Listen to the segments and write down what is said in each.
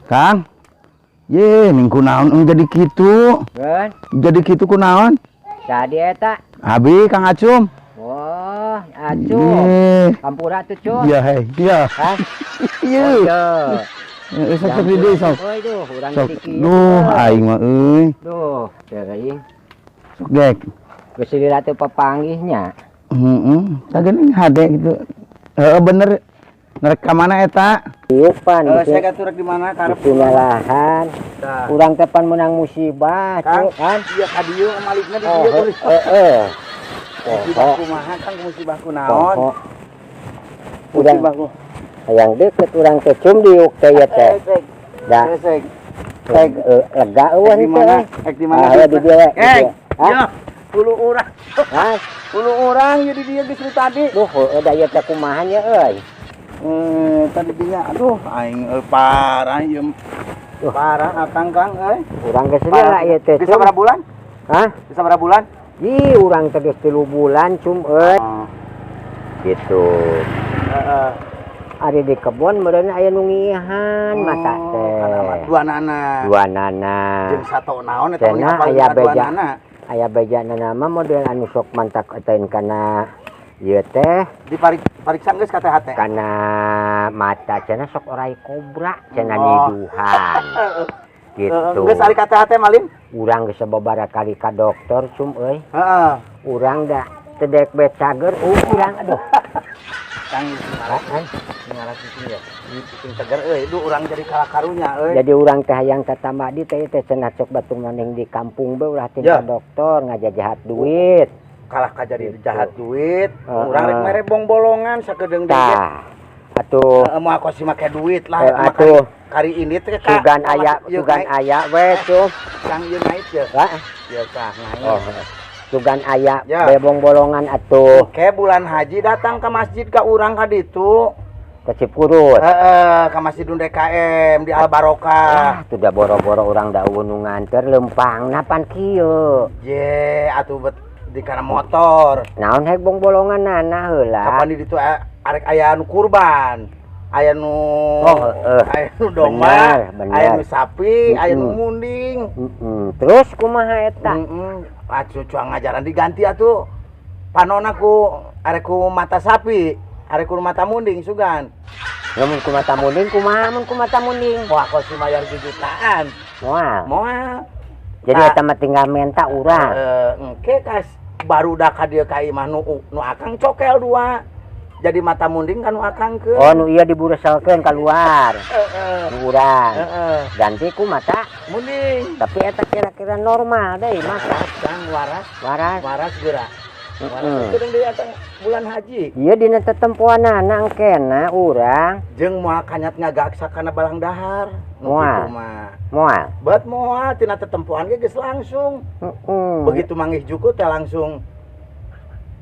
Kang. Ye, ning kunaon jadi kitu? Kan? Jadi kitu kunaon? Tadi eta. Abi Kang Acum. Oh, Acum. Kampura tuh, Cum. Iya, hei. Iya. Hah? Iya. Sok di deui sok. Oi duh, urang Sok. jadi kieu. Duh, aing mah euy. Duh, teuing. Sok gek. Geus lila teu papanggihnya. Heeh. Tagening hade gitu. Heeh bener. Ngerek ka mana eta? Ieu pan. Saya gaturek di mana karep punya lahan. Urang teh pan menang musibah, Kang. Kan? Iya ka dieu malikna di Oh, dieu. Musibah Poho. kumaha Kang musibah kunaon? Poho. Musibah ku. Hayang deket urang teh cum diuk teh ya teh. Da. Sek. Lega eueuh Di mana? Ek di mana? Ah, di dia. Ya, 10 urang. Hah? 10 urang jadi dia geus tadi. Duh, da ieu teh kumaha nya euy? Tadi dia aduh aing parah ieu. Parah akang Kang euy. Urang geus lila ieu teh. Bisa berapa bulan? Hah? Bisa berapa bulan? Ih, urang teh geus 3 bulan cum euy. Gitu. Heeh. Ari di kebon meureun aya nu ngihan mata teh. Dua nana. Jeung sato naon eta Cenah ngapal aya dua beja. nana. Aya bejana nama model anu sok mantak euteun kana ieu teh Dipariksa geus ka teh hate. kana mata cenah sok orai kobra cenah niduhan. Gitu. Geus ari ka teh hate malin? Urang geus sababaraha kali ka dokter cum euy. Heeh. Urang da tedek bet cager urang aduh. Kang ngaras di ya. Bikin seger euy, duh urang jadi kalakarunya euy. Jadi urang teh hayang tatamadi teh cenah cok batur maning di kampung be ulah teh ka dokter ngajajahat duit. Kalah ka jadi jahat duit, urang rek mere bong-bolongan sakedeung deui. Tah. Atuh Moal kosi make duit lah. atuh Kari ini teh sugan aya we tuh. Kang ieu naik ya. Heeh. Ieu tah naik. Oh. Sugan aya Ya. bebong bolongan atuh. Oke, bulan haji datang ke masjid ka urang ka ditu. Ke Cipurut. Heeh, ka Masjid DKM di Al Barokah. Tuh da boro-boro urang da nu nganter lempangna pan kieu. Ye, atuh di kana motor. Naon hek bong bolonganna heula? Kapan di ditu arek aya nu kurban. Aya nu aya nu domba, bener. aya nu sapi, aya nu munding. Terus kumaha eta? Cucu ngajaran diganti atuh. Panonna ku arek ku mata sapi, arek ku mata munding sugan. Lamun ku mata munding kumaha mun ku mata munding? Wah, kos mayar 2 jutaan. Moal. Jadi eta mah tinggal menta urang. Engke kas barudak ka dieu ka imah nu akang cokel 2. Jadi mata munding kan nu akangkeun. Oh, nu ieu dibureselkeun keluar. Nu urang. Ganti ku mata Munding. tapi eta kira-kira normal deui masa. Kang waras geura. Waras teh deui eta bulan haji. Ieu dina tetempoanana engkena urang Jeung moal kanyat ngagaksa kana balang dahar. Nu Moal. kitu mah. moal. Bet moal tina tetempoan ge geus langsung. Begitu manggih juku teh langsung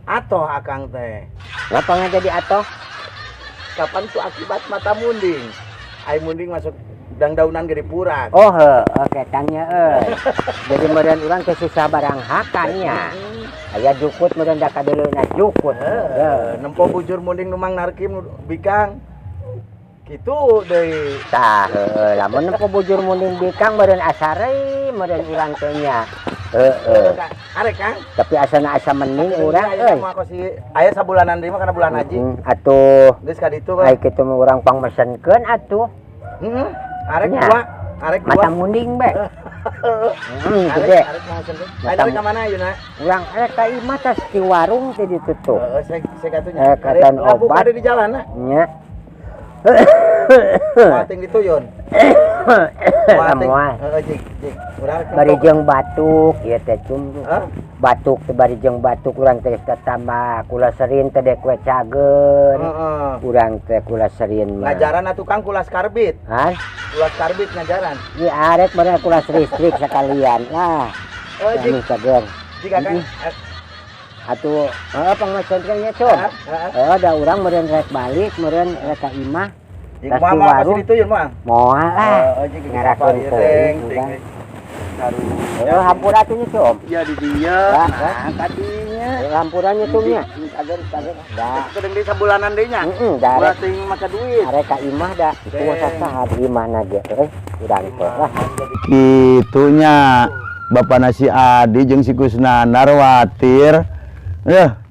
atoh akang teh. Ngapa nggak jadi atoh? Kapan tuh akibat mata munding? Ai munding masuk daunan gede purak. Oh oke tanya jadi meureun urang teh susah barang hakannya. Aya jukut meureun da kadeuleuna jukut. Nempo bujur munding nu mang narkim bikang. Kitu deui. Tah lamun nempo bujur munding bikang meureun asarei meureun urang teh nya. Arek Kang. Tapi asana asa mending urang Aya sabulanan deui mah kana bulan haji. Atuh Geus ka ditu ai kitu mah urang pangmesenkeun atuh. Arek Nya. dua. Mata munding be. Gede. Arek mau sendiri. Arek ka mana ayeuna? Urang arek ka imah tas di warung teh ditutup. Saya katunya. Katan Lampu obat. ada di jalan nah. Nya. Mating dituyun. Moal. Jik. Urang Bari jeung batuk ieu teh cum. Hah? Batuk teh bari jeung batuk urang teh tambah kula serin teh dek we cageun. Urang teh kula serin mah. Ngajaran atuh Kang kulas karbit. Hah? Kulas karbit ngajaran. Ieu arek bener kula listrik sekalian. Lah. Anu cageun. Jika Kang Atuh pangmesenkeun nya cum. Da urang meureun rek balik meureun rek ka imah. Jika mah masih dituyun mah. Moal lah. Ngarakeun teuing. Hampura atuh nya cum. Iya di dia. Nah, tadinya. lampurannya tumnya. Kaget. Da. Kedeng di sabulanan deui nya. Da Ulah ting maka duit. are ka imah da. Itu saha di imah na ge urang teh lah. Kitunya Bapak nasi Adi jeung si Kusnanar watir.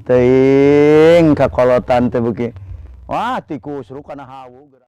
Teuing kakolotan teh beuki. Wah tikus ru kana hawu.